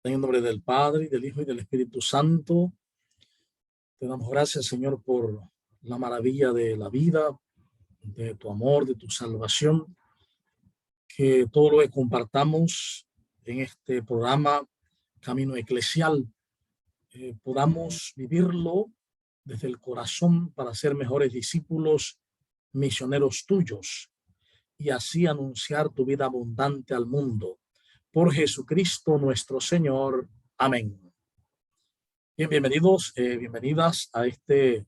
En el nombre del Padre, y del Hijo, y del Espíritu Santo, te damos gracias, Señor, por la maravilla de la vida, de tu amor, de tu salvación, que todo lo que compartamos en este programa Camino Eclesial, podamos vivirlo desde el corazón para ser mejores discípulos, misioneros tuyos, y así anunciar tu vida abundante al mundo. Por Jesucristo nuestro Señor. Amén. Bien, bienvenidos, bienvenidas a este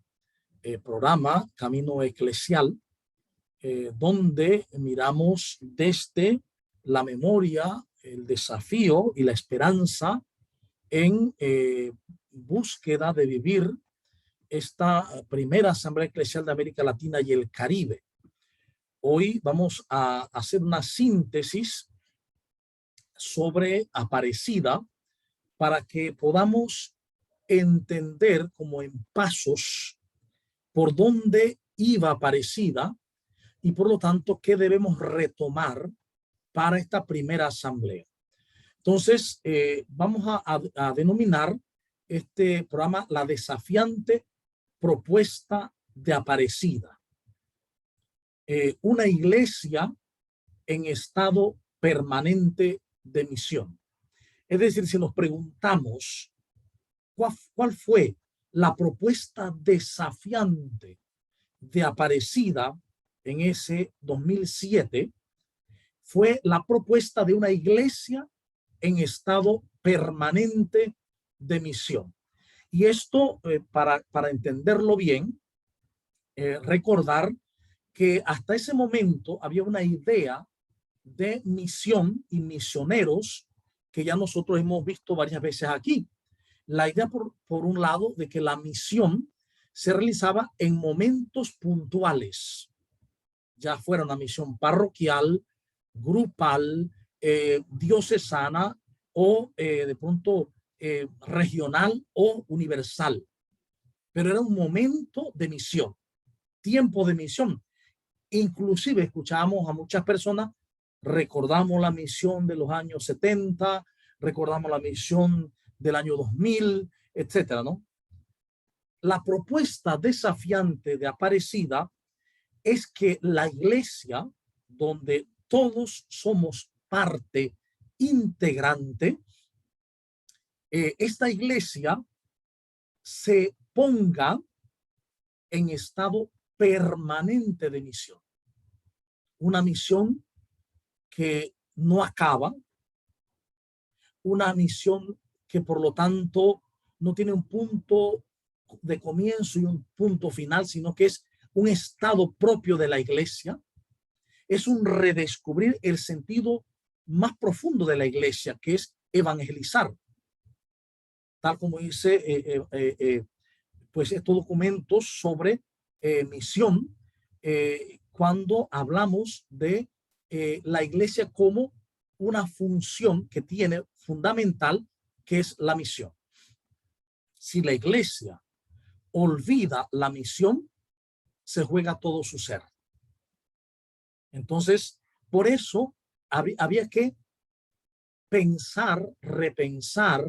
programa Camino Eclesial, donde miramos desde la memoria, el desafío y la esperanza en búsqueda de vivir esta primera Asamblea Eclesial de América Latina y el Caribe. Hoy vamos a hacer una síntesis sobre Aparecida para que podamos entender como en pasos por dónde iba Aparecida y por lo tanto qué debemos retomar para esta primera asamblea. Entonces, vamos a denominar este programa la desafiante propuesta de Aparecida. Una iglesia en estado permanente de misión. Es decir, si nos preguntamos ¿cuál fue la propuesta desafiante de Aparecida en ese 2007? Fue la propuesta de una iglesia en estado permanente de misión. Y esto, para entenderlo bien, recordar que hasta ese momento había una idea de misión y misioneros que ya nosotros hemos visto varias veces aquí. La idea, por un lado, de que la misión se realizaba en momentos puntuales, ya fuera una misión parroquial, grupal, diocesana o de pronto regional o universal. Pero era un momento de misión, tiempo de misión. Inclusive escuchábamos a muchas personas, recordamos la misión de los años 70, recordamos la misión del año 2000, etcétera, ¿no? La propuesta desafiante de Aparecida es que la iglesia, donde todos somos parte integrante, esta iglesia se ponga en estado permanente de misión. Una misión que no acaba, una misión que por lo tanto no tiene un punto de comienzo y un punto final, sino que es un estado propio de la iglesia. Es un redescubrir el sentido más profundo de la iglesia, que es evangelizar. Tal como dice pues estos documentos sobre misión, cuando hablamos de la iglesia como una función que tiene fundamental, que es la misión. Si la iglesia olvida la misión, se juega todo su ser. Entonces, por eso había que pensar, repensar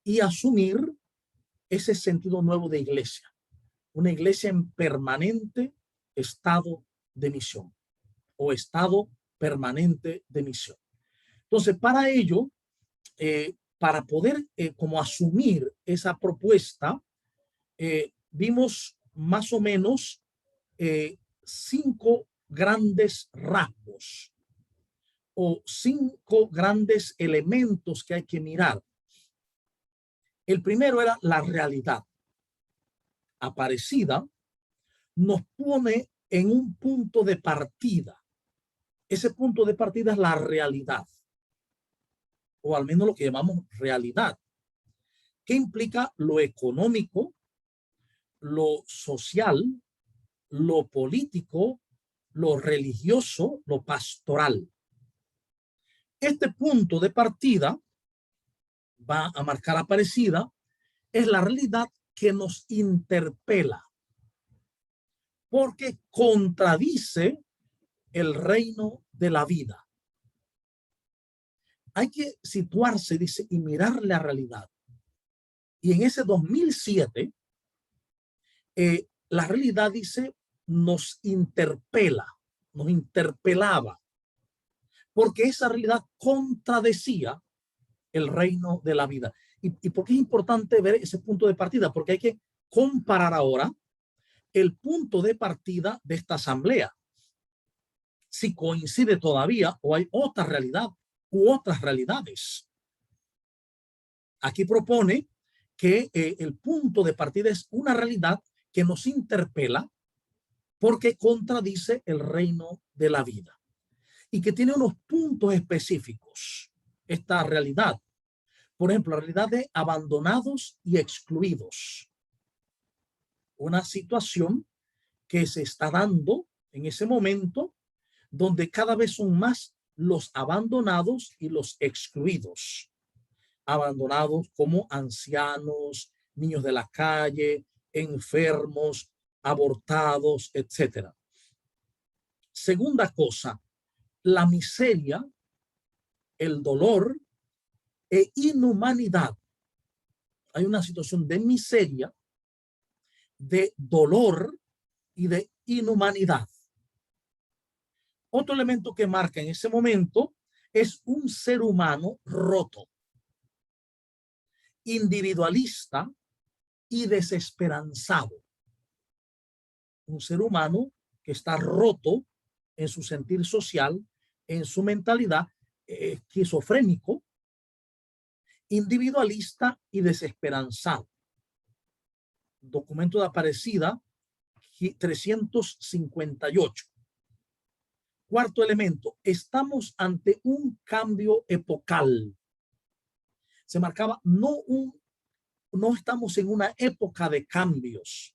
y asumir ese sentido nuevo de iglesia. Una iglesia en permanente estado de misión o estado permanente de misión. Entonces, para ello, para poder como asumir esa propuesta, vimos más o menos 5 grandes rasgos o 5 grandes elementos que hay que mirar. El primero era la realidad. Aparecida nos pone en un punto de partida. Ese punto de partida es la realidad, o al menos lo que llamamos realidad, que implica lo económico, lo social, lo político, lo religioso, lo pastoral. Este punto de partida va a marcar Aparecida, es la realidad que nos interpela, porque contradice el reino de la vida. hay que situarse, dice, y mirar la realidad. Y en ese 2007, la realidad, dice, nos interpelaba, porque esa realidad contradecía el reino de la vida. ¿Y por qué es importante ver ese punto de partida? Porque hay que comparar ahora el punto de partida de esta asamblea. Si coincide todavía o hay otra realidad u otras realidades. Aquí propone que el punto de partida es una realidad que nos interpela porque contradice el reino de la vida y que tiene unos puntos específicos. Esta realidad, por ejemplo, la realidad de abandonados y excluidos. Una situación que se está dando en ese momento donde cada vez son más los abandonados y los excluidos. Abandonados como ancianos, niños de la calle, enfermos, abortados, etcétera. Segunda cosa, la miseria, el dolor e inhumanidad. Hay una situación de miseria, de dolor y de inhumanidad. Otro elemento que marca en ese momento es un ser humano roto, individualista y desesperanzado. Un ser humano que está roto en su sentir social, en su mentalidad, esquizofrénico, individualista y desesperanzado. Documento de Aparecida 358. Cuarto elemento, estamos ante un cambio epocal. Se marcaba no estamos en una época de cambios,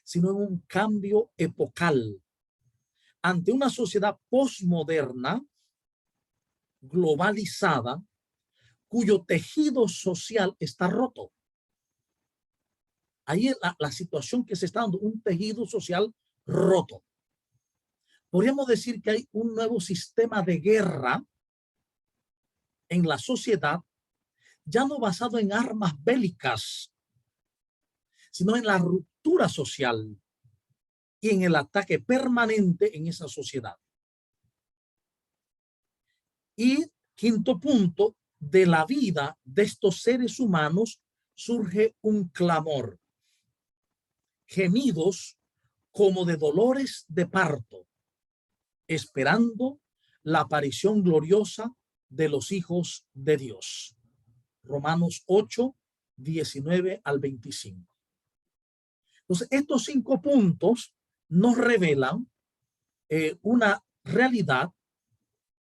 sino en un cambio epocal. Ante una sociedad posmoderna, globalizada, cuyo tejido social está roto. Ahí es la situación que se está dando, un tejido social roto. Podríamos decir que hay un nuevo sistema de guerra en la sociedad, ya no basado en armas bélicas, sino en la ruptura social y en el ataque permanente en esa sociedad. Y quinto punto, de la vida de estos seres humanos surge un clamor, gemidos como de dolores de parto, esperando la aparición gloriosa de los hijos de Dios. Romanos 8, 19 al 25. Entonces, estos 5 puntos nos revelan una realidad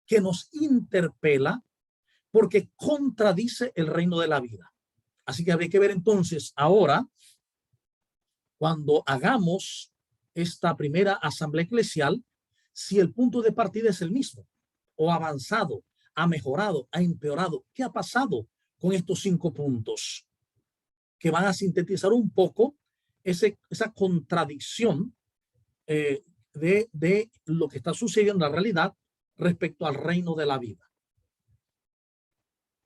que nos interpela porque contradice el reino de la vida. Así que habría que ver entonces ahora, cuando hagamos esta primera asamblea eclesial, si el punto de partida es el mismo, o ha avanzado, ha mejorado, ha empeorado. ¿Qué ha pasado con estos 5 puntos? Que van a sintetizar un poco esa contradicción de lo que está sucediendo en la realidad respecto al reino de la vida.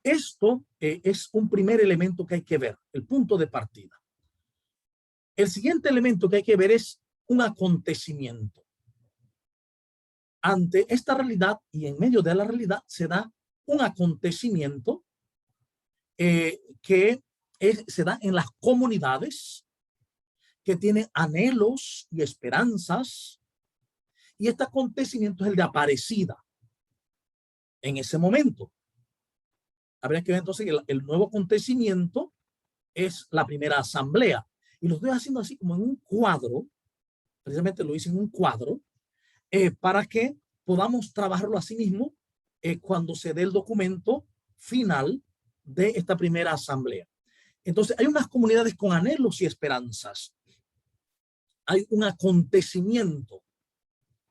Esto es un primer elemento que hay que ver, el punto de partida. El siguiente elemento que hay que ver es un acontecimiento. Ante esta realidad y en medio de la realidad se da un acontecimiento que se da en las comunidades que tienen anhelos y esperanzas, y este acontecimiento es el de Aparecida. En ese momento habría que ver entonces que el nuevo acontecimiento es la primera asamblea, y lo estoy haciendo así como en un cuadro, precisamente lo hice en un cuadro, para que podamos trabajarlo así mismo cuando se dé el documento final de esta primera asamblea. Entonces, hay unas comunidades con anhelos y esperanzas. Hay un acontecimiento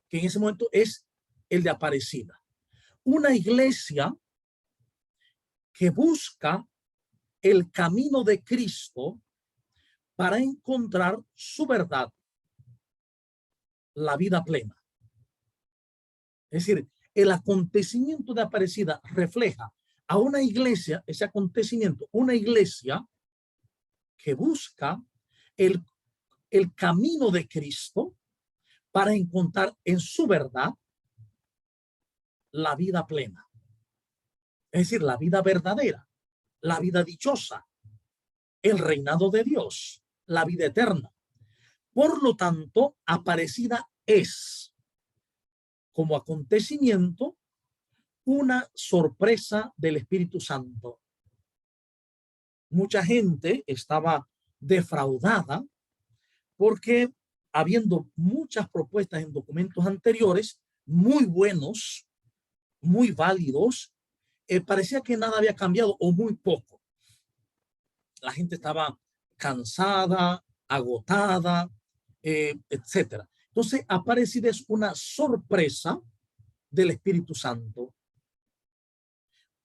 que en ese momento es el de Aparecida. Una iglesia que busca el camino de Cristo para encontrar su verdad, la vida plena. Es decir, el acontecimiento de Aparecida refleja a una iglesia, ese acontecimiento, una iglesia que busca el, el camino de Cristo para encontrar en su verdad la vida plena. Es decir, la vida verdadera, la vida dichosa, el reinado de Dios, la vida eterna. Por lo tanto, Aparecida es, como acontecimiento, una sorpresa del Espíritu Santo. Mucha gente estaba defraudada porque, habiendo muchas propuestas en documentos anteriores, muy buenos, muy válidos, parecía que nada había cambiado o muy poco. La gente estaba cansada, agotada, etcétera. Entonces, Aparecida es una sorpresa del Espíritu Santo.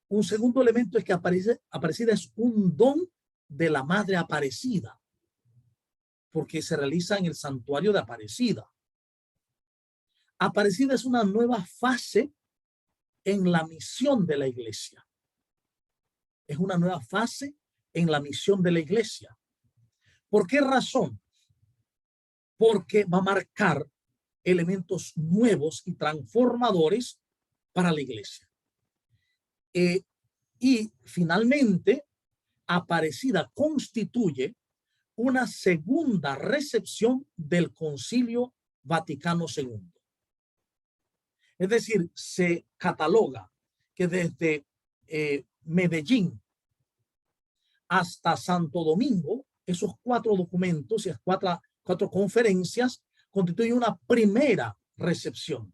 Un segundo elemento es que Aparecida es un don de la Madre Aparecida, porque se realiza en el santuario de Aparecida. Aparecida es una nueva fase en la misión de la iglesia. Es una nueva fase en la misión de la iglesia. ¿Por qué razón? Porque va a marcar elementos nuevos y transformadores para la iglesia. Y finalmente, Aparecida constituye una segunda recepción del Concilio Vaticano II. Es decir, se cataloga que desde Medellín hasta Santo Domingo, esos 4 documentos y las cuatro conferencias constituyen una primera recepción.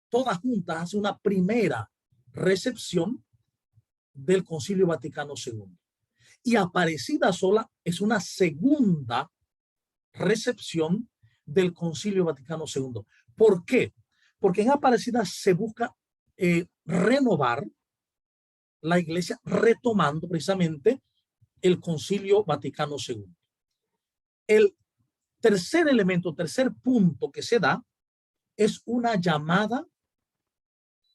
Todas juntas hacen una primera recepción del Concilio Vaticano II. Y Aparecida sola es una segunda recepción del Concilio Vaticano II. ¿Por qué? Porque en Aparecida se busca renovar la iglesia, retomando precisamente el Concilio Vaticano II. El tercer elemento, tercer punto que se da es una llamada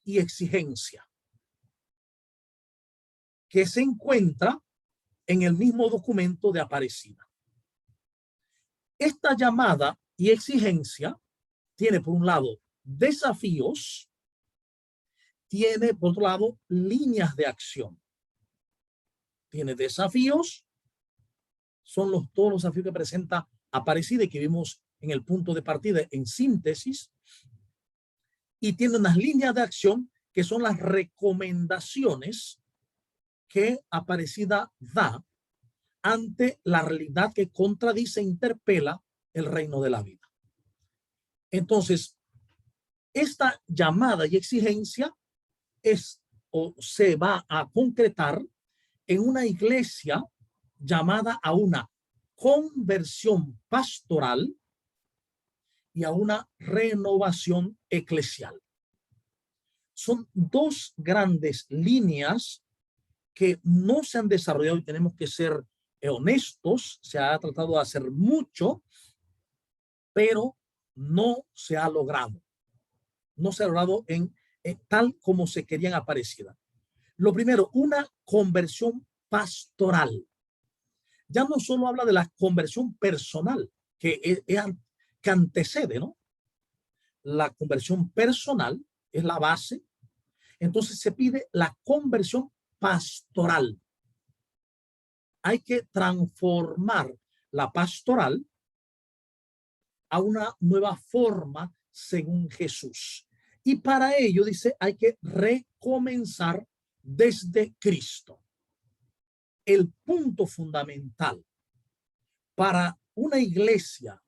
y exigencia que se encuentra en el mismo documento de Aparecida. Esta llamada y exigencia tiene, por un lado, desafíos, tiene, por otro lado, líneas de acción. Tiene desafíos, son todos los desafíos que presenta Aparecida y que vimos en el punto de partida en síntesis, y tiene unas líneas de acción que son las recomendaciones que Aparecida da ante la realidad que contradice e interpela el reino de la vida. Entonces, esta llamada y exigencia es o se va a concretar en una iglesia llamada a una conversión pastoral y a una renovación eclesial. Son dos grandes líneas que no se han desarrollado y tenemos que ser honestos. Se ha tratado de hacer mucho, pero no se ha logrado. No se ha logrado en tal como se querían Aparecida. Lo primero, una conversión pastoral. Ya no solo habla de la conversión personal, que antecede, ¿no? La conversión personal es la base. Entonces se pide la conversión pastoral. Hay que transformar la pastoral a una nueva forma según Jesús. Y para ello, dice, hay que recomenzar desde Cristo. El punto fundamental para una iglesia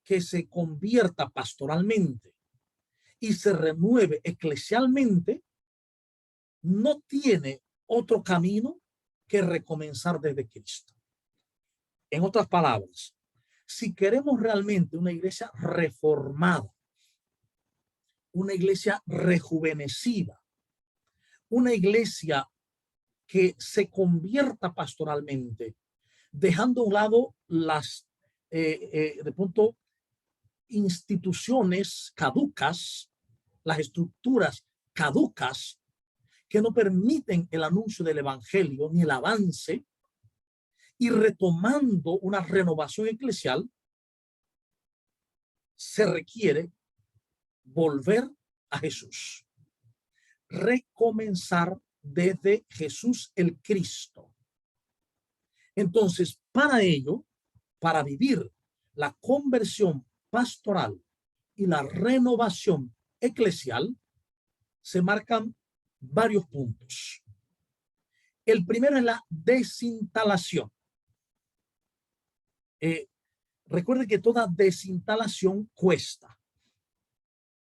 que se convierta pastoralmente y se renueve eclesialmente, no tiene otro camino que recomenzar desde Cristo. En otras palabras, si queremos realmente una iglesia reformada, una iglesia rejuvenecida, una iglesia que se convierta pastoralmente, dejando a un lado las de pronto instituciones caducas las estructuras caducas que no permiten el anuncio del evangelio ni el avance, y retomando una renovación eclesial, se requiere volver a Jesús, recomenzar desde Jesús el Cristo. Entonces, para ello, para vivir la conversión pastoral y la renovación eclesial, se marcan varios puntos. El primero es la desinstalación. Recuerde que toda desinstalación cuesta.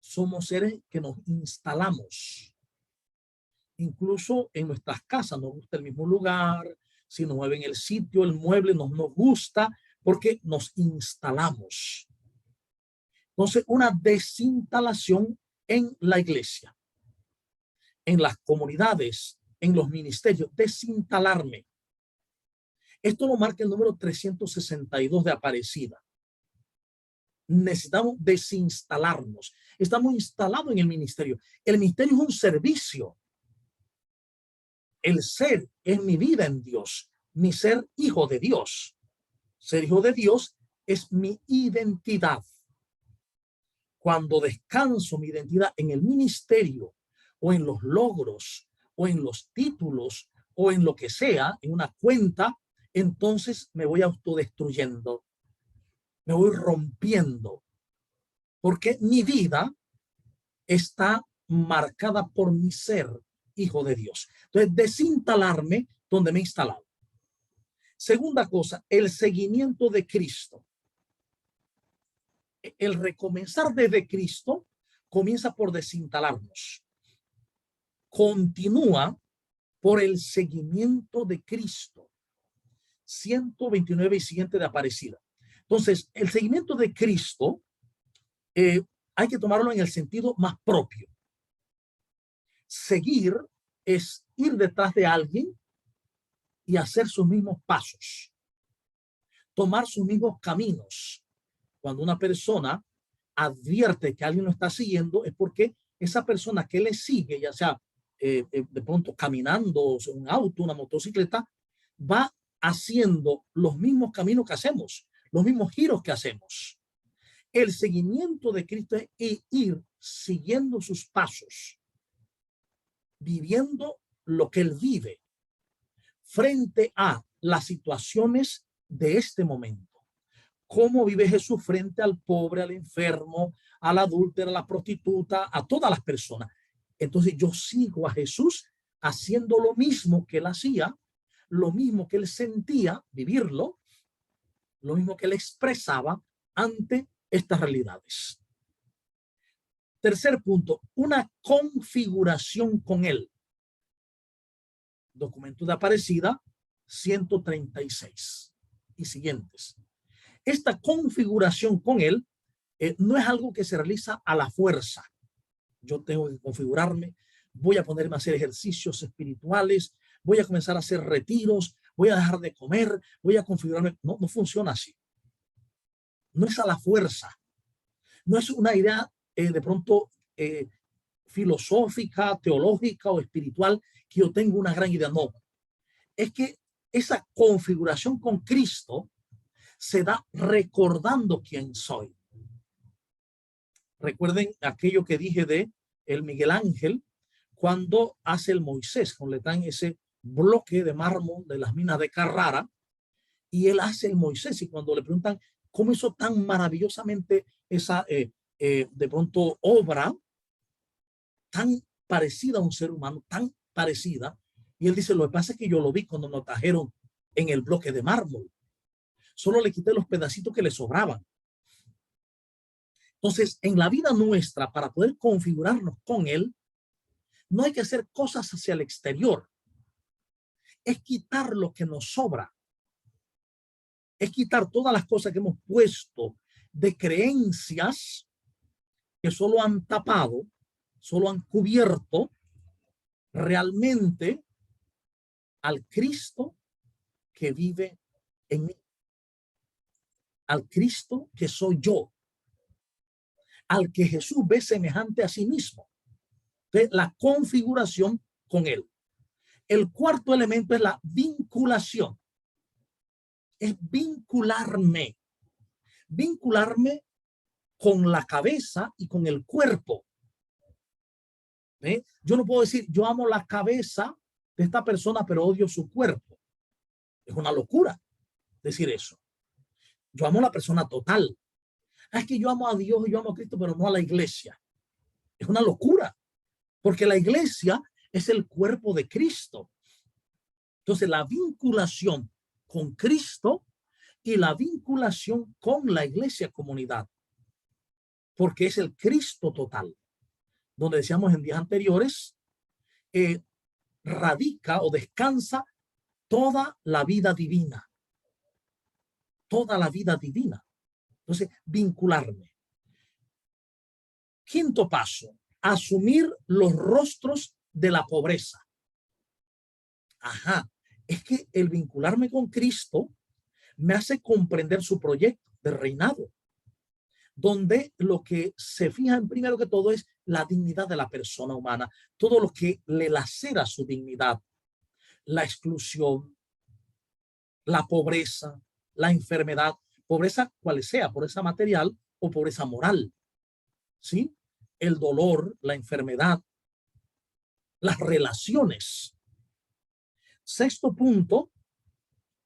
Somos seres que nos instalamos. Incluso en nuestras casas nos gusta el mismo lugar. Si nos mueven el sitio, el mueble nos gusta porque nos instalamos. Entonces, una desinstalación en la iglesia, en las comunidades, en los ministerios, desinstalarme. Esto lo marca el número 362 de Aparecida. Necesitamos desinstalarnos. Estamos instalados en el ministerio. El ministerio es un servicio. El ser es mi vida en Dios, mi ser hijo de Dios. Ser hijo de Dios es mi identidad. Cuando descanso mi identidad en el ministerio o en los logros o en los títulos o en lo que sea, en una cuenta, entonces me voy autodestruyendo, me voy rompiendo, porque mi vida está marcada por mi ser hijo de Dios. Entonces, desinstalarme donde me he instalado. Segunda cosa, el seguimiento de Cristo. El recomenzar desde Cristo comienza por desinstalarnos. Continúa por el seguimiento de Cristo. 129 y siguiente de Aparecida. Entonces, el seguimiento de Cristo hay que tomarlo en el sentido más propio. Seguir es ir detrás de alguien y hacer sus mismos pasos, tomar sus mismos caminos. Cuando una persona advierte que alguien lo está siguiendo, es porque esa persona que le sigue, ya sea de pronto caminando, un auto, una motocicleta, va haciendo los mismos caminos que hacemos, los mismos giros que hacemos. El seguimiento de Cristo es ir siguiendo sus pasos, viviendo lo que él vive frente a las situaciones de este momento. ¿Cómo vive Jesús frente al pobre, al enfermo, a la adúltera, a la prostituta, a todas las personas? Entonces yo sigo a Jesús haciendo lo mismo que él hacía, lo mismo que él sentía, vivirlo, lo mismo que él expresaba ante estas realidades. Tercer punto, una configuración con él. Documento de Aparecida 136 y siguientes. Esta configuración con él no es algo que se realiza a la fuerza. Yo tengo que configurarme, voy a ponerme a hacer ejercicios espirituales, voy a comenzar a hacer retiros, voy a dejar de comer, voy a configurarme. No, no funciona así. No es a la fuerza. No es una idea de pronto filosófica, teológica o espiritual que yo tengo una gran idea. No. Es que esa configuración con Cristo se da recordando quién soy. Recuerden aquello que dije de el Miguel Ángel cuando hace el Moisés, cuando le dan ese bloque de mármol de las minas de Carrara, y él hace el Moisés, y cuando le preguntan cómo hizo tan maravillosamente esa de pronto obra tan parecida a un ser humano, tan parecida, y él dice, lo que pasa es que yo lo vi cuando nos trajeron en el bloque de mármol. Solo le quité los pedacitos que le sobraban. Entonces, en la vida nuestra, para poder configurarnos con él, no hay que hacer cosas hacia el exterior. Es quitar lo que nos sobra. Es quitar todas las cosas que hemos puesto de creencias que solo han tapado, solo han cubierto realmente al Cristo que vive en mí, al Cristo que soy yo. al que Jesús ve semejante a sí mismo. Entonces, la configuración con él. El cuarto elemento es la vinculación. Es vincularme. Vincularme con la cabeza y con el cuerpo. ¿Ve? Yo no puedo decir, yo amo la cabeza de esta persona, pero odio su cuerpo. Es una locura decir eso. Yo amo a la persona total. Es que yo amo a Dios y yo amo a Cristo, pero no a la iglesia. Es una locura, porque la iglesia es el cuerpo de Cristo. Entonces, la vinculación con Cristo y la vinculación con la iglesia comunidad, porque es el Cristo total, donde decíamos en días anteriores, radica o descansa toda la vida divina. Toda la vida divina. Entonces, vincularme. Quinto paso, asumir los rostros de la pobreza. Ajá, es que el vincularme con Cristo me hace comprender su proyecto de reinado, donde lo que se fija en primero que todo es la dignidad de la persona humana, todo lo que le lacera su dignidad, la exclusión, la pobreza, la enfermedad, pobreza cual sea, pobreza material o pobreza moral, ¿sí? El dolor, la enfermedad, las relaciones. Sexto punto,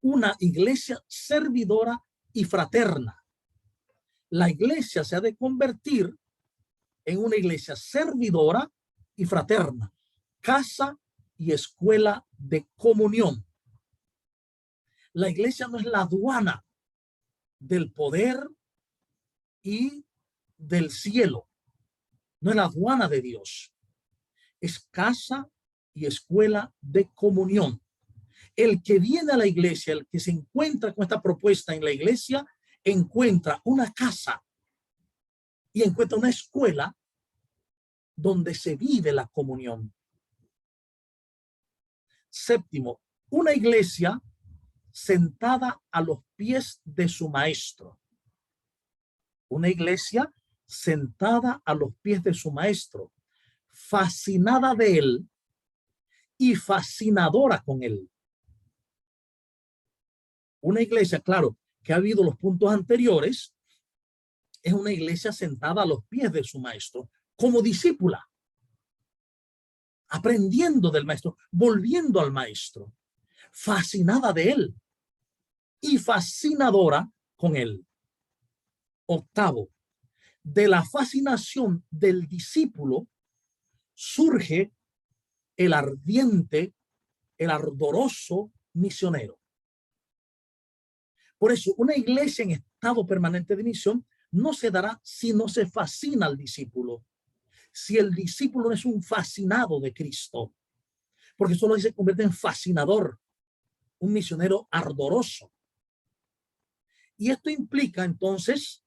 una iglesia servidora y fraterna. La iglesia se ha de convertir en una iglesia servidora y fraterna, casa y escuela de comunión. La iglesia no es la aduana del poder y del cielo, no es la aduana de Dios, es casa y escuela de comunión. El que viene a la iglesia, el que se encuentra con esta propuesta en la iglesia, encuentra una casa y encuentra una escuela donde se vive la comunión. Séptimo, una iglesia sentada a los pies de su maestro. Una iglesia sentada a los pies de su maestro, fascinada de él y fascinadora con él. Una iglesia, claro, que ha habido los puntos anteriores, es una iglesia sentada a los pies de su maestro, como discípula, aprendiendo del maestro, volviendo al maestro, fascinada de él y fascinadora con él. Octavo, de la fascinación del discípulo surge el ardiente, el ardoroso misionero. Por eso, una iglesia en estado permanente de misión no se dará si no se fascina al discípulo. Si el discípulo no es un fascinado de Cristo, porque solo se convierte en fascinador, un misionero ardoroso. Y esto implica entonces,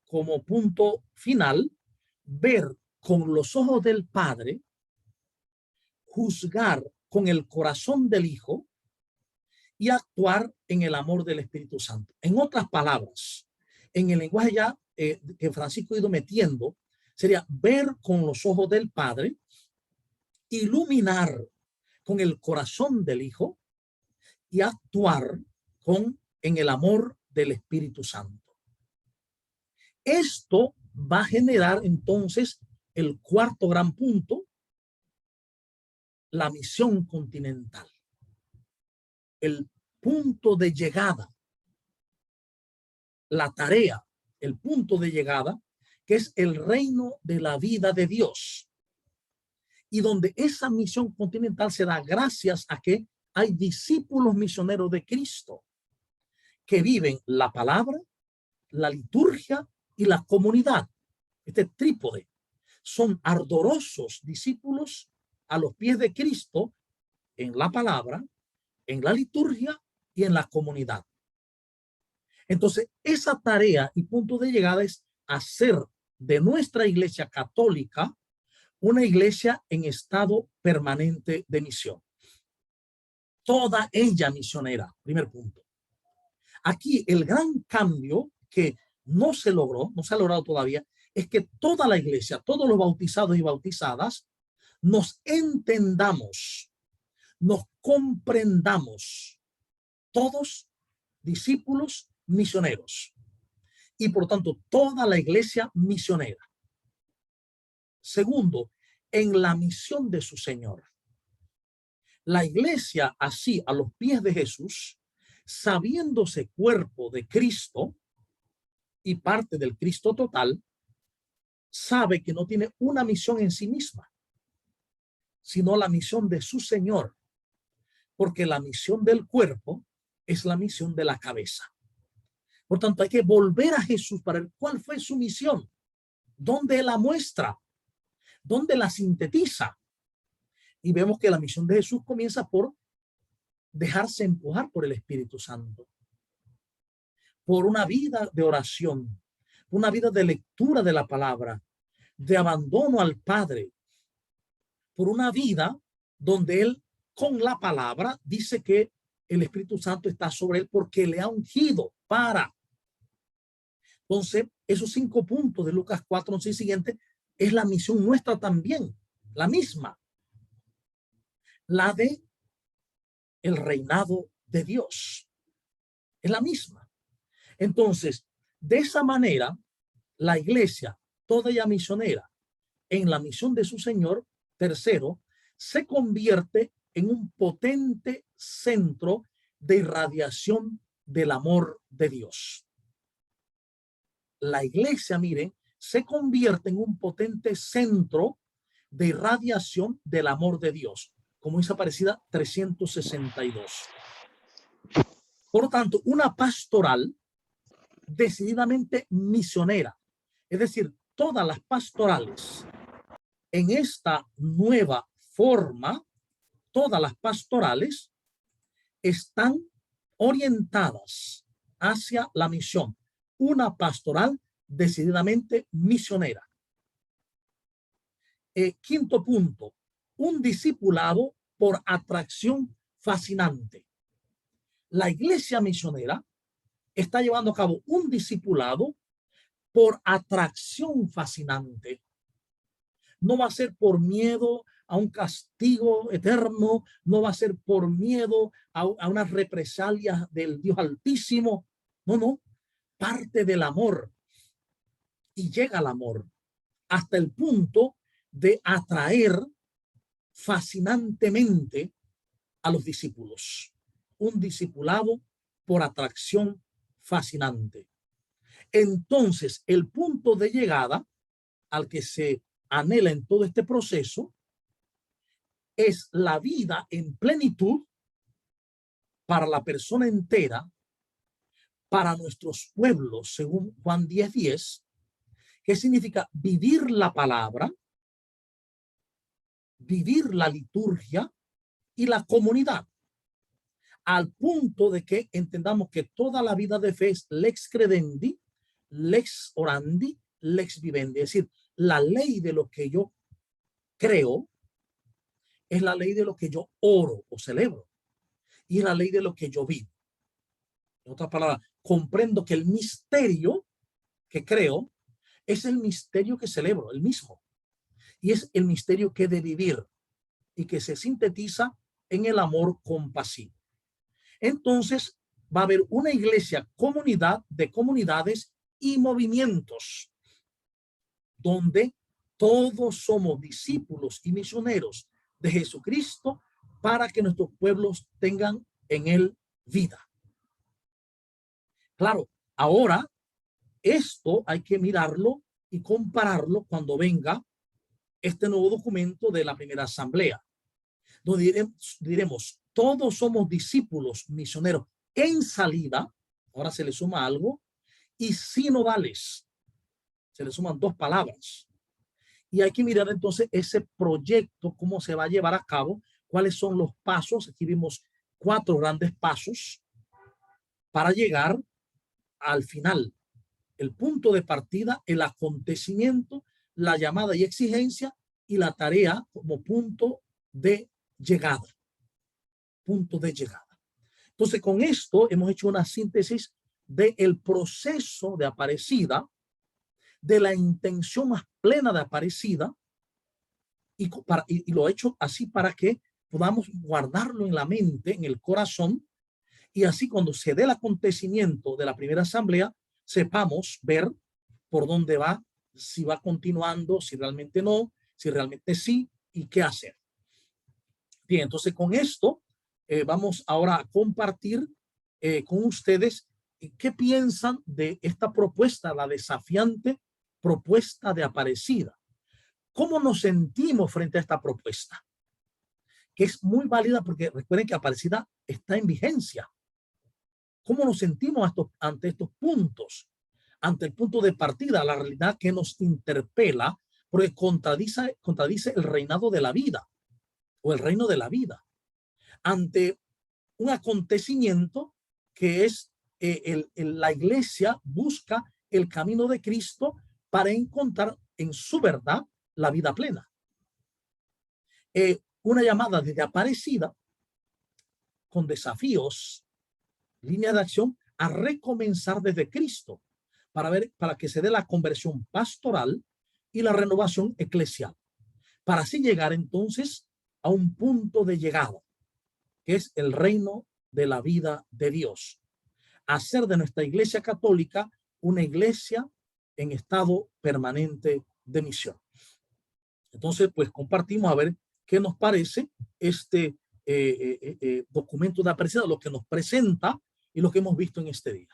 como punto final, ver con los ojos del Padre, juzgar con el corazón del Hijo y actuar en el amor del Espíritu Santo. En otras palabras, en el lenguaje ya que Francisco ha ido metiendo, sería ver con los ojos del Padre, iluminar con el corazón del Hijo y actuar en el amor del Espíritu Santo. Esto va a generar entonces el cuarto gran punto, la misión continental. El punto de llegada, la tarea, el punto de llegada, que es el reino de la vida de Dios. Y donde esa misión continental se da gracias a que hay discípulos misioneros de Cristo que viven la palabra, la liturgia y la comunidad. Este trípode son ardorosos discípulos a los pies de Cristo en la palabra, en la liturgia y en la comunidad. Entonces, esa tarea y punto de llegada es hacer de nuestra iglesia católica una iglesia en estado permanente de misión. Toda ella misionera, primer punto. Aquí el gran cambio que no se logró, no se ha logrado todavía, es que toda la iglesia, todos los bautizados y bautizadas, nos entendamos, nos comprendamos, todos discípulos misioneros, y por tanto toda la iglesia misionera. Segundo, en la misión de su Señor. La iglesia, así a los pies de Jesús, sabiéndose cuerpo de Cristo y parte del Cristo total, sabe que no tiene una misión en sí misma, sino la misión de su Señor, porque la misión del cuerpo es la misión de la cabeza. Por tanto, hay que volver a Jesús para ver cuál fue su misión, dónde la muestra, dónde la sintetiza. Y vemos que la misión de Jesús comienza por dejarse empujar por el Espíritu Santo, por una vida de oración, una vida de lectura de la palabra, de abandono al Padre, por una vida donde él con la palabra dice que el Espíritu Santo está sobre él porque le ha ungido para. Entonces, esos 5 puntos de Lucas 4, 11 y siguiente es la misión nuestra también, la misma, la de el reinado de Dios, es la misma. Entonces, de esa manera, la iglesia, toda ella misionera, en la misión de su Señor, tercero, se convierte en un potente centro de irradiación del amor de Dios. La iglesia, miren, se convierte en un potente centro de irradiación del amor de Dios, como dice Aparecida 362. Por lo tanto, una pastoral decididamente misionera, es decir, todas las pastorales en esta nueva forma, todas las pastorales están orientadas hacia la misión. Una pastoral decididamente misionera. Quinto punto, un discipulado por atracción fascinante. La iglesia misionera está llevando a cabo un discipulado por atracción fascinante. No va a ser por miedo a un castigo eterno, no va a ser por miedo a unas represalias del Dios Altísimo. No, no, parte del amor y llega al amor hasta el punto de atraer fascinantemente a los discípulos. Un discipulado por atracción fascinante. Entonces, el punto de llegada al que se anhela en todo este proceso es la vida en plenitud para la persona entera, para nuestros pueblos, según Juan 10:10, que significa vivir la palabra, vivir la liturgia y la comunidad, al punto de que entendamos que toda la vida de fe es lex credendi, lex orandi, lex vivendi, es decir, la ley de lo que yo creo es la ley de lo que yo oro o celebro y es la ley de lo que yo vivo. En otras palabras, comprendo que el misterio que creo es el misterio que celebro, el mismo, y es el misterio que he de vivir y que se sintetiza en el amor compasivo. Entonces va a haber una iglesia comunidad de comunidades y movimientos donde todos somos discípulos y misioneros de Jesucristo para que nuestros pueblos tengan en él vida. Claro, ahora esto hay que mirarlo y compararlo cuando venga este nuevo documento de la primera asamblea, donde diremos todos somos discípulos misioneros en salida. Ahora se le suma algo, y sinodales. Se le suman 2 palabras. Y hay que mirar entonces ese proyecto, cómo se va a llevar a cabo, cuáles son los pasos. Aquí vimos 4 grandes pasos para llegar al final. El punto de partida, el acontecimiento, la llamada y exigencia, y la tarea como punto de llegada. Punto de llegada. Entonces, con esto hemos hecho una síntesis del proceso de Aparecida, de la intención más plena de Aparecida, y lo he hecho así para que podamos guardarlo en la mente, en el corazón, y así cuando se dé el acontecimiento de la primera asamblea, sepamos ver por dónde va, si va continuando, si realmente no, si realmente sí, y qué hacer. Bien, entonces con esto vamos ahora a compartir con ustedes qué piensan de esta propuesta, la desafiante propuesta de Aparecida. ¿Cómo nos sentimos frente a esta propuesta? Que es muy válida porque recuerden que Aparecida está en vigencia. ¿Cómo nos sentimos ante estos puntos? Ante el punto de partida, la realidad que nos interpela, porque contradice el reinado de la vida o el reino de la vida. Ante un acontecimiento que es la iglesia busca el camino de Cristo para encontrar en su verdad la vida plena. Una llamada desde Aparecida con desafíos, línea de acción a recomenzar desde Cristo para que se dé la conversión pastoral y la renovación eclesial, para así llegar entonces a un punto de llegada, que es el reino de la vida de Dios. Hacer de nuestra iglesia católica una iglesia en estado permanente de misión. Entonces, pues compartimos a ver qué nos parece este documento de Aparecida, lo que nos presenta y lo que hemos visto en este día.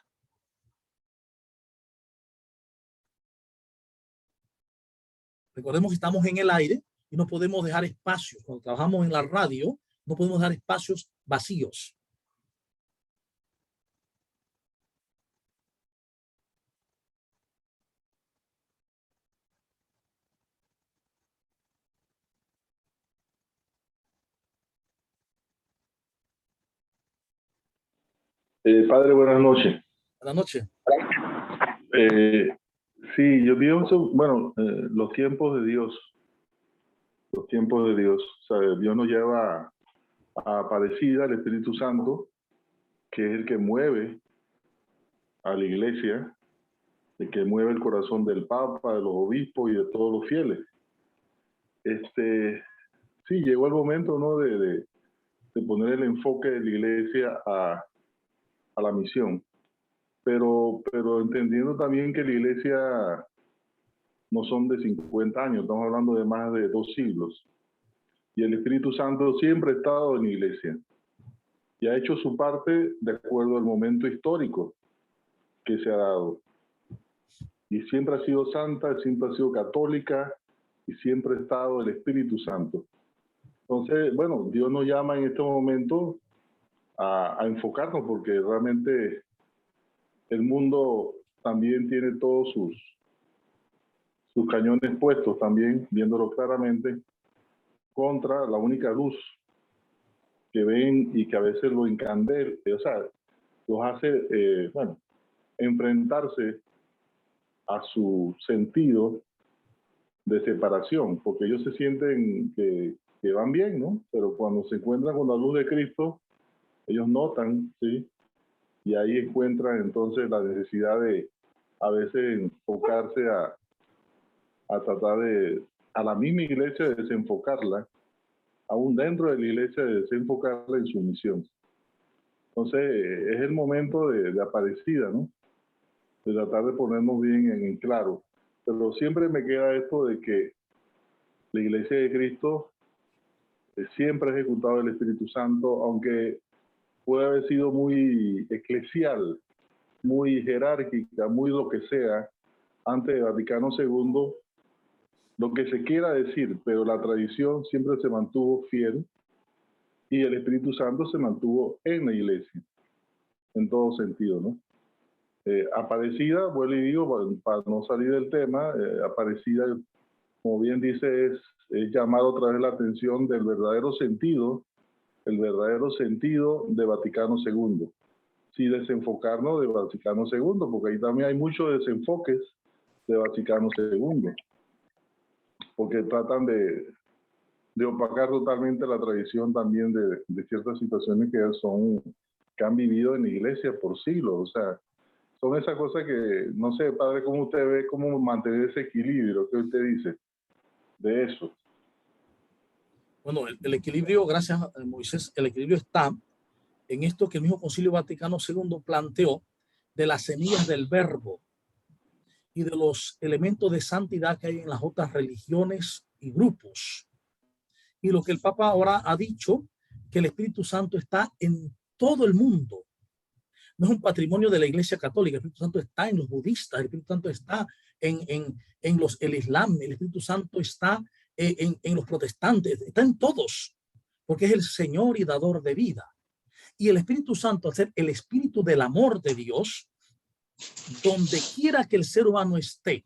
Recordemos que estamos en el aire y no podemos dejar espacios. Cuando trabajamos en la radio, no podemos dejar espacios vacíos. Padre, buenas noches. Buenas noches. Sí, yo pienso, bueno, los tiempos de Dios, los tiempos de Dios. O sea, Dios nos lleva a Aparecida, el Espíritu Santo, que es el que mueve a la iglesia, el que mueve el corazón del Papa, de los obispos y de todos los fieles. Sí, llegó el momento, ¿no?, de poner el enfoque de la iglesia a la misión. Pero entendiendo también que la iglesia no son de 50 años, estamos hablando de más de 2 siglos. Y el Espíritu Santo siempre ha estado en la iglesia y ha hecho su parte de acuerdo al momento histórico que se ha dado. Y siempre ha sido santa, siempre ha sido católica y siempre ha estado el Espíritu Santo. Entonces, bueno, Dios nos llama en este momento a enfocarnos, porque realmente el mundo también tiene todos sus cañones puestos también, viéndolo claramente, contra la única luz que ven y que a veces lo encandela, o sea, los hace, bueno, enfrentarse a su sentido de separación, porque ellos se sienten que van bien, ¿no? Pero cuando se encuentran con la luz de Cristo, ellos notan, ¿sí? Y ahí encuentran entonces la necesidad de a veces enfocarse a tratar a la misma iglesia, de desenfocarla, aún dentro de la iglesia, de desenfocarla en su misión. Entonces, es el momento de Aparecida, ¿no? De tratar de ponernos bien en claro. Pero siempre me queda esto de que la iglesia de Cristo siempre ha ejecutado el Espíritu Santo, aunque puede haber sido muy eclesial, muy jerárquica, muy lo que sea, antes de Vaticano II, lo que se quiera decir, pero la tradición siempre se mantuvo fiel y el Espíritu Santo se mantuvo en la iglesia, en todo sentido, ¿no? Aparecida, vuelvo y digo, para no salir del tema, Aparecida, como bien dice, es llamado otra vez la atención del verdadero sentido, el verdadero sentido de Vaticano II. Sí, desenfocarnos de Vaticano II, porque ahí también hay muchos desenfoques de Vaticano II, porque tratan de opacar totalmente la tradición también de ciertas situaciones que han vivido en la iglesia por siglos. O sea, son esas cosas que, no sé, padre, cómo usted ve, cómo mantener ese equilibrio, ¿qué usted dice de eso? Bueno, el equilibrio, gracias a Moisés, el equilibrio está en esto que el mismo Concilio Vaticano II planteó de las semillas del verbo y de los elementos de santidad que hay en las otras religiones y grupos. Y lo que el Papa ahora ha dicho, que el Espíritu Santo está en todo el mundo. No es un patrimonio de la Iglesia Católica. El Espíritu Santo está en los budistas, el Espíritu Santo está en el Islam, el Espíritu Santo está en los protestantes, está en todos, porque es el Señor y dador de vida. Y el Espíritu Santo, al ser el Espíritu del amor de Dios, donde quiera que el ser humano esté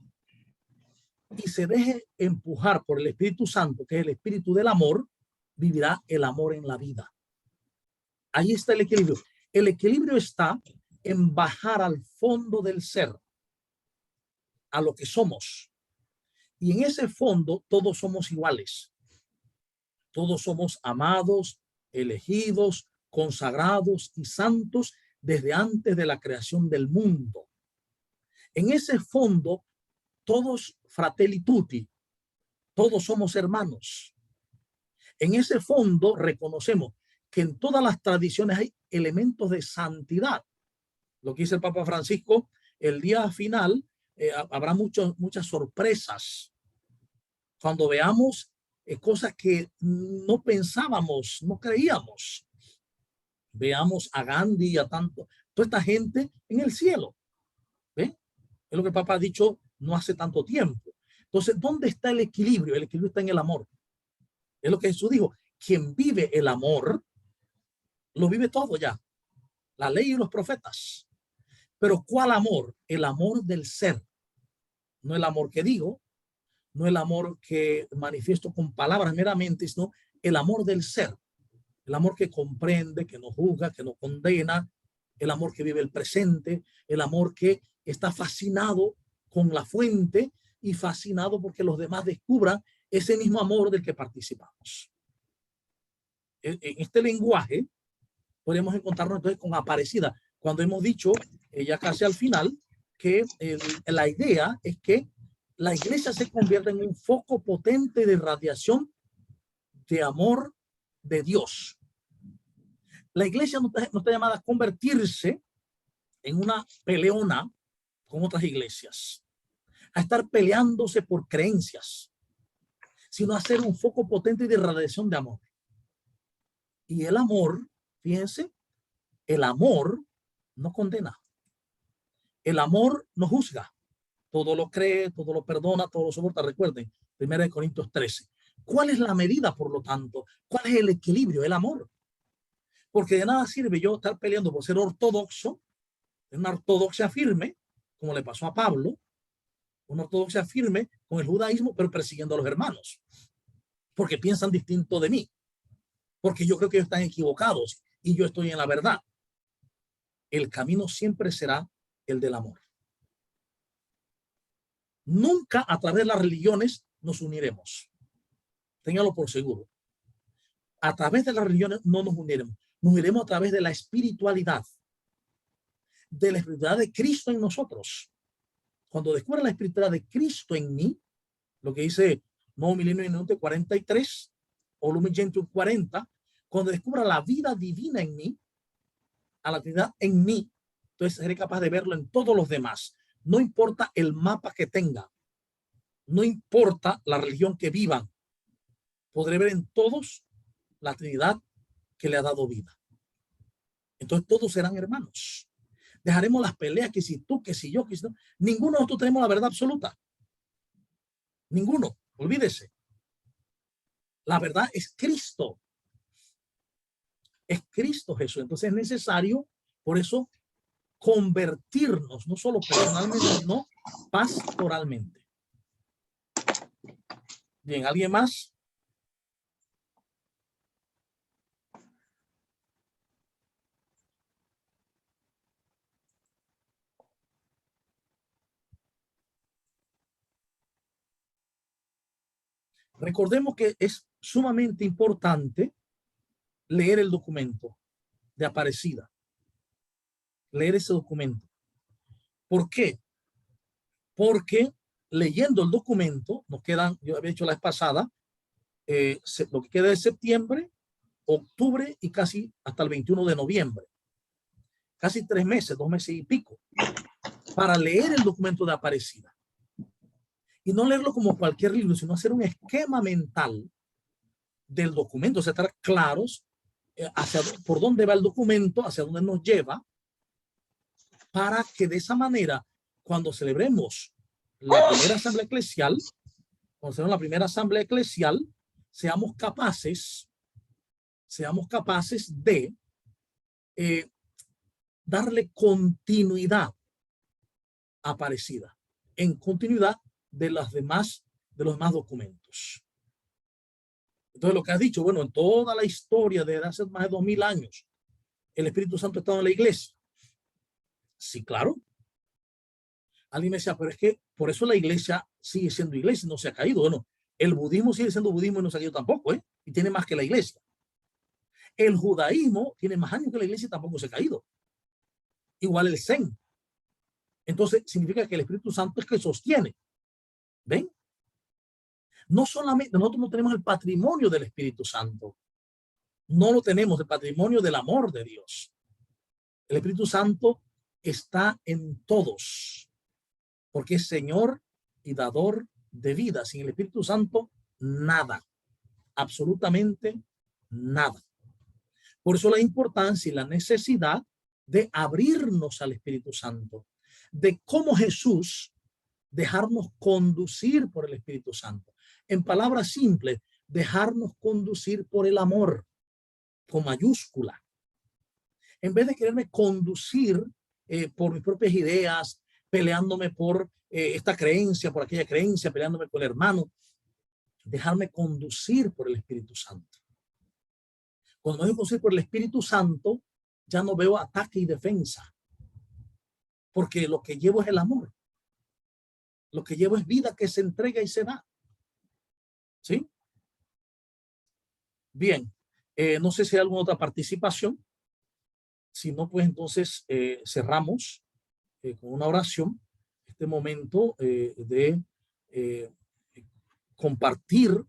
y se deje empujar por el Espíritu Santo, que es el Espíritu del amor, vivirá el amor en la vida. Ahí está el equilibrio. El equilibrio está en bajar al fondo del ser, a lo que somos. Y en ese fondo todos somos iguales. Todos somos amados, elegidos, consagrados y santos desde antes de la creación del mundo. En ese fondo, todos fratelli tutti, todos somos hermanos. En ese fondo reconocemos que en todas las tradiciones hay elementos de santidad. Lo que dice el Papa Francisco, el día final habrá muchas sorpresas. Cuando veamos cosas que no pensábamos, no creíamos. Veamos a Gandhi y a toda esta gente en el cielo. ¿Ve? Es lo que el Papa ha dicho no hace tanto tiempo. Entonces, ¿dónde está el equilibrio? El equilibrio está en el amor. Es lo que Jesús dijo. Quien vive el amor, lo vive todo ya. La ley y los profetas. Pero ¿cuál amor? El amor del ser. No el amor que digo, no el amor que manifiesto con palabras meramente, sino el amor del ser. El amor que comprende, que no juzga, que no condena. El amor que vive el presente. El amor que está fascinado con la fuente y fascinado porque los demás descubran ese mismo amor del que participamos. En este lenguaje podemos encontrarnos entonces con Aparecida, cuando hemos dicho, ya casi al final, que la idea es que la iglesia se convierta en un foco potente de radiación de amor de Dios. La iglesia no está llamada a convertirse en una peleona con otras iglesias, a estar peleándose por creencias, sino a ser un foco potente de radiación de amor. Y el amor, fíjense, el amor no condena. El amor no juzga. Todo lo cree, todo lo perdona, todo lo soporta. Recuerden, 1 Corintios 13. ¿Cuál es la medida, por lo tanto? ¿Cuál es el equilibrio? El amor. Porque de nada sirve yo estar peleando por ser ortodoxo, una ortodoxia firme, como le pasó a Pablo, una ortodoxia firme con el judaísmo, pero persiguiendo a los hermanos, porque piensan distinto de mí, porque yo creo que ellos están equivocados y yo estoy en la verdad. El camino siempre será el del amor. Nunca a través de las religiones nos uniremos. Téngalo por seguro. A través de las religiones no nos uniremos. Nos uniremos a través de la espiritualidad de Cristo en nosotros. Cuando descubra la espiritualidad de Cristo en mí, lo que dice Nuevo Milenio en 43 o Lumen Gentium 40, cuando descubra la vida divina en mí, a la Trinidad en mí, entonces seré capaz de verlo en todos los demás. No importa el mapa que tenga, no importa la religión que vivan, podré ver en todos la Trinidad que le ha dado vida. Entonces todos serán hermanos. Dejaremos las peleas, que si tú, que si yo, que si no. Ninguno de nosotros tenemos la verdad absoluta. Ninguno, olvídese. La verdad es Cristo. Es Cristo Jesús. Entonces es necesario, por eso, convertirnos, no solo personalmente, sino pastoralmente. Bien, ¿alguien más? Recordemos que es sumamente importante leer el documento de Aparecida. Leer ese documento. ¿Por qué? Porque leyendo el documento, nos quedan, yo había dicho la vez pasada, lo que queda de septiembre, octubre y casi hasta el 21 de noviembre. Casi 3 meses, 2 meses y pico, para leer el documento de Aparecida. Y no leerlo como cualquier libro, sino hacer un esquema mental del documento, o sea, estar claros por dónde va el documento, hacia dónde nos lleva, para que de esa manera, cuando celebremos la primera asamblea eclesial, seamos capaces de darle continuidad a Aparecida, en continuidad de los demás documentos. Entonces, lo que has dicho, bueno, en toda la historia de hace más de 2000 años, el Espíritu Santo ha estado en la iglesia. Sí, claro. Alguien me decía, pero es que por eso la iglesia sigue siendo iglesia, no se ha caído. Bueno, el budismo sigue siendo budismo y no se ha caído tampoco, ¿eh? Y tiene más que la iglesia. El judaísmo tiene más años que la iglesia y tampoco se ha caído. Igual el zen. Entonces, significa que el Espíritu Santo es que sostiene. ¿Ven? No solamente, nosotros no tenemos el patrimonio del Espíritu Santo. No lo tenemos, el patrimonio del amor de Dios. El Espíritu Santo está en todos, porque es Señor y dador de vida. Sin el Espíritu Santo, nada, absolutamente nada. Por eso la importancia y la necesidad de abrirnos al Espíritu Santo, de cómo Jesús dejarnos conducir por el Espíritu Santo. En palabras simples, dejarnos conducir por el amor, con mayúscula. En vez de quererme conducir por mis propias ideas, peleándome por esta creencia, por aquella creencia, peleándome con el hermano, dejarme conducir por el Espíritu Santo. Cuando me dejo conducir por el Espíritu Santo, ya no veo ataque y defensa, porque lo que llevo es el amor. Lo que llevo es vida que se entrega y se da. ¿Sí? Bien, no sé si hay alguna otra participación. Si no, pues entonces cerramos con una oración este momento de compartir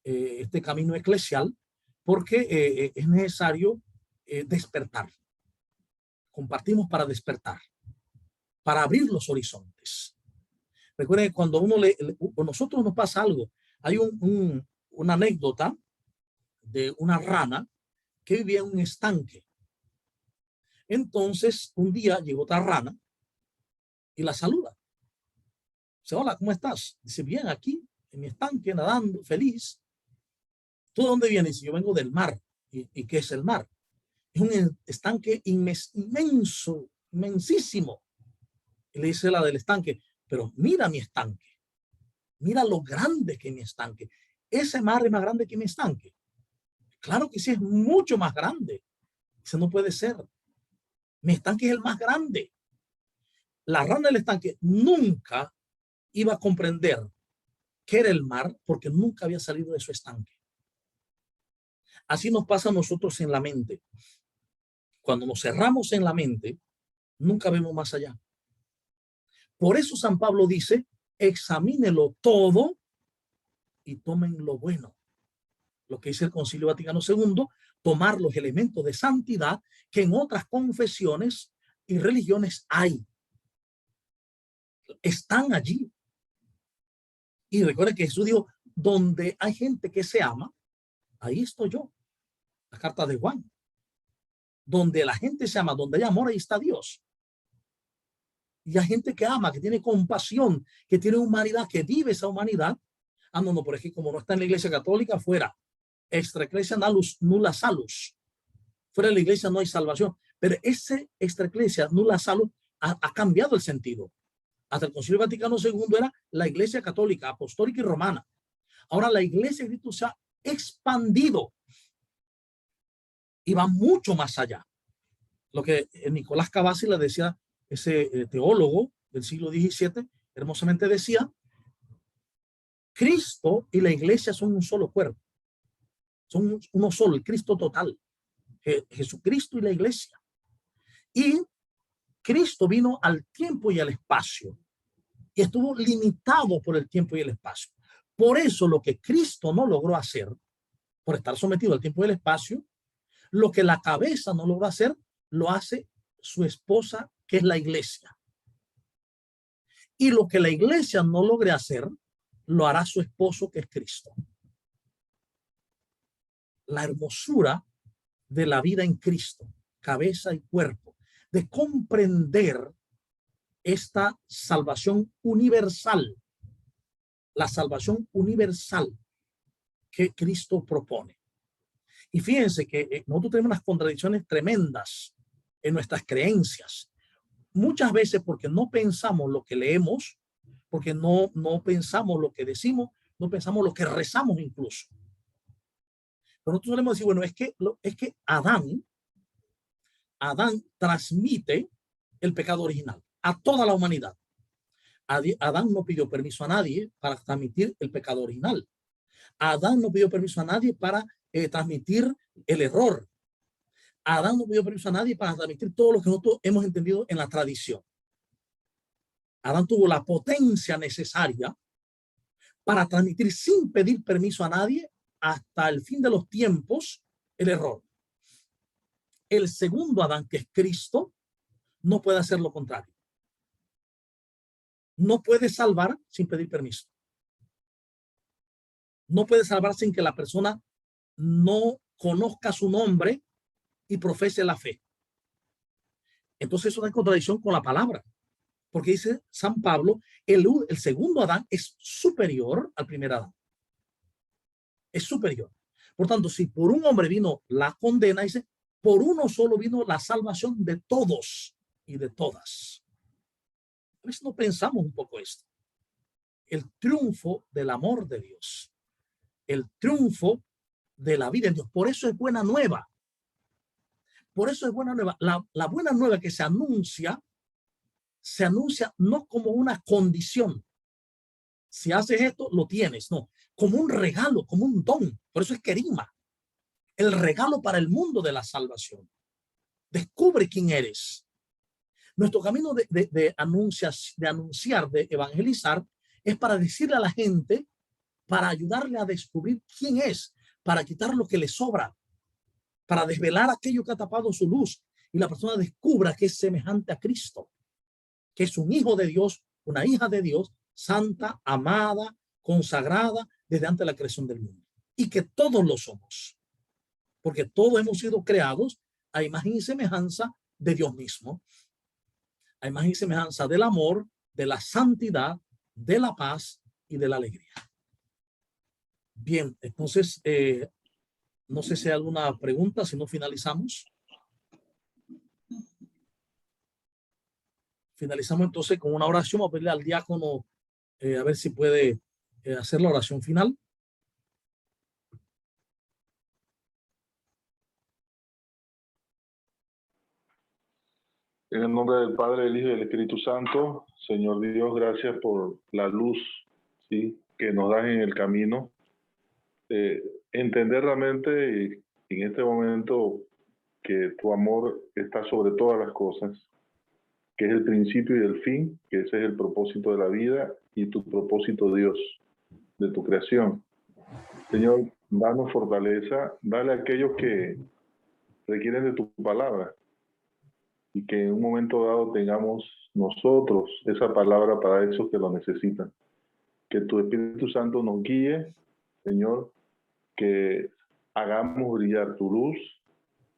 este camino eclesial, porque es necesario despertar. Compartimos para despertar, para abrir los horizontes. Recuerden que cuando a nosotros nos pasa algo, hay una anécdota de una rana que vivía en un estanque. Entonces, un día llegó otra rana y la saluda. Dice, hola, ¿cómo estás? Dice, bien, aquí, en mi estanque, nadando, feliz. ¿Tú de dónde vienes? Dice, yo vengo del mar. ¿Y qué es el mar? Es un estanque inmenso, inmensísimo. Y le dice la del estanque, pero mira mi estanque. Mira lo grande que es mi estanque. Ese mar es más grande que mi estanque. Claro que sí, es mucho más grande. Dice, no puede ser. Mi estanque es el más grande. La rana del estanque nunca iba a comprender qué era el mar porque nunca había salido de su estanque. Así nos pasa a nosotros en la mente. Cuando nos cerramos en la mente, nunca vemos más allá. Por eso San Pablo dice, examínelo todo y tomen lo bueno. Lo que dice el Concilio Vaticano II, tomar los elementos de santidad que en otras confesiones y religiones hay. Están allí. Y recuerden que Jesús dijo, donde hay gente que se ama, ahí estoy yo. La carta de Juan. Donde la gente se ama, donde hay amor, ahí está Dios. Y hay gente que ama, que tiene compasión, que tiene humanidad, que vive esa humanidad. Ah, no, por ejemplo, como no está en la iglesia católica, fuera. Extra iglesia nulla salus. Fuera de la iglesia no hay salvación. Pero ese extra iglesia nulla salus ha cambiado el sentido. Hasta el Concilio Vaticano II era la iglesia católica, apostólica y romana. Ahora la iglesia de Cristo se ha expandido y va mucho más allá. Lo que Nicolás Cavazzi le decía, ese teólogo del siglo XVII, hermosamente decía, Cristo y la iglesia son un solo cuerpo. Son uno solo, el Cristo total. Jesucristo y la iglesia. Y Cristo vino al tiempo y al espacio y estuvo limitado por el tiempo y el espacio. Por eso lo que Cristo no logró hacer, por estar sometido al tiempo y el espacio, lo que la cabeza no logró hacer, lo hace su esposa, que es la iglesia. Y lo que la iglesia no logre hacer, lo hará su esposo, que es Cristo. La hermosura de la vida en Cristo, cabeza y cuerpo, de comprender esta salvación universal, la salvación universal que Cristo propone. Y fíjense que nosotros tenemos unas contradicciones tremendas en nuestras creencias. Muchas veces porque no pensamos lo que leemos, porque no pensamos lo que decimos, no pensamos lo que rezamos incluso. Pero nosotros solemos decir, bueno, es que Adán transmite el pecado original a toda la humanidad. Adán no pidió permiso a nadie para transmitir el pecado original. Adán no pidió permiso a nadie para transmitir el error. Adán no pidió permiso a nadie para transmitir todo lo que nosotros hemos entendido en la tradición. Adán tuvo la potencia necesaria para transmitir sin pedir permiso a nadie hasta el fin de los tiempos el error. El segundo Adán, que es Cristo, no puede hacer lo contrario. No puede salvar sin pedir permiso. No puede salvar sin que la persona no conozca su nombre y profese la fe. Entonces eso está en contradicción con la palabra, porque dice San Pablo, el segundo Adán es superior al primer Adán. Es superior. Por tanto, si por un hombre vino la condena, dice, por uno solo vino la salvación de todos y de todas. A veces no pensamos un poco esto. El triunfo del amor de Dios, el triunfo de la vida en Dios. Por eso es buena nueva. Por eso es buena nueva. La buena nueva que se anuncia no como una condición. Si haces esto, lo tienes. No, como un regalo, como un don. Por eso es querigma. El regalo para el mundo de la salvación. Descubre quién eres. Nuestro camino de anunciar, de evangelizar, es para decirle a la gente, para ayudarle a descubrir quién es, para quitar lo que le sobra, para desvelar aquello que ha tapado su luz y la persona descubra que es semejante a Cristo, que es un hijo de Dios, una hija de Dios, santa, amada, consagrada desde antes de la creación del mundo. Y que todos lo somos, porque todos hemos sido creados a imagen y semejanza de Dios mismo, a imagen y semejanza del amor, de la santidad, de la paz y de la alegría. Bien, entonces, no sé si hay alguna pregunta, si no finalizamos. Finalizamos entonces con una oración. Vamos a pedirle al diácono a ver si puede hacer la oración final. En el nombre del Padre, del Hijo y del Espíritu Santo, Señor Dios, gracias por la luz, ¿sí?, que nos das en el camino. Entender realmente en este momento que tu amor está sobre todas las cosas, que es el principio y el fin, que ese es el propósito de la vida y tu propósito, Dios, de tu creación. Señor, danos fortaleza, dale a aquellos que requieren de tu palabra y que en un momento dado tengamos nosotros esa palabra para esos que lo necesitan. Que tu Espíritu Santo nos guíe, Señor, que hagamos brillar tu luz,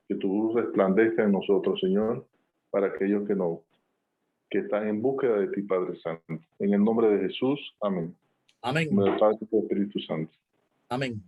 que tu luz resplandezca en nosotros, Señor, para aquellos que están en búsqueda de ti, Padre Santo. En el nombre de Jesús, amén. Amén. En el Padre y del Espíritu Santo. Amén.